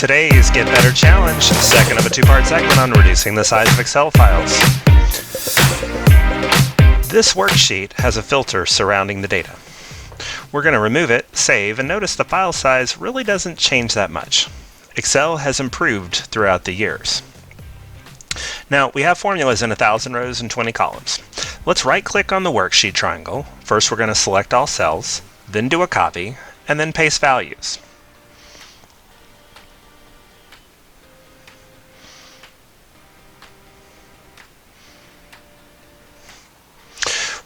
Today's Get Better Challenge, second of a two-part segment on reducing the size of Excel files. This worksheet has a filter surrounding the data. We're going to remove it, save, and notice the file size really doesn't change that much. Excel has improved throughout the years. Now, we have formulas in 1,000 rows and 20 columns. Let's right-click on the worksheet triangle. First, we're going to select all cells, then do a copy, and then paste values.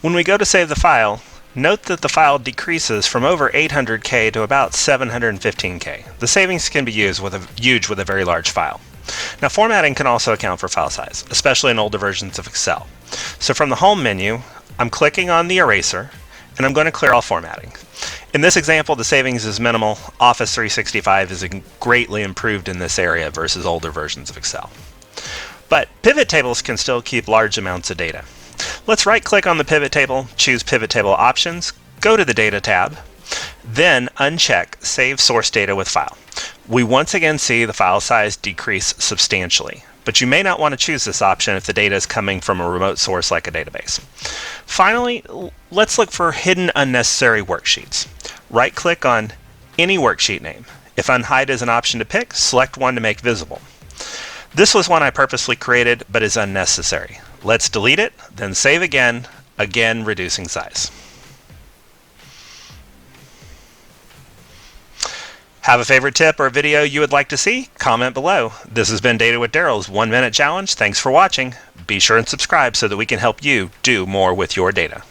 When we go to save the file, note that the file decreases from over 800K to about 715K. The savings can be used with a very large file. Now, formatting can also account for file size, especially in older versions of Excel. So from the Home menu, I'm clicking on the eraser, and I'm going to clear all formatting. In this example, the savings is minimal. Office 365 is greatly improved in this area versus older versions of Excel. But pivot tables can still keep large amounts of data. Let's right-click on the pivot table, choose Pivot Table Options, go to the Data tab, then uncheck Save Source Data with File. We once again see the file size decrease substantially, but you may not want to choose this option if the data is coming from a remote source like a database. Finally, let's look for hidden unnecessary worksheets. Right-click on any worksheet name. If Unhide is an option to pick, select one to make visible. This was one I purposely created but is unnecessary. Let's delete it, then save again reducing size. Have a favorite tip or video you would like to see? Comment below. This has been Data with Daryl's 1 Minute Challenge. Thanks for watching. Be sure and subscribe so that we can help you do more with your data.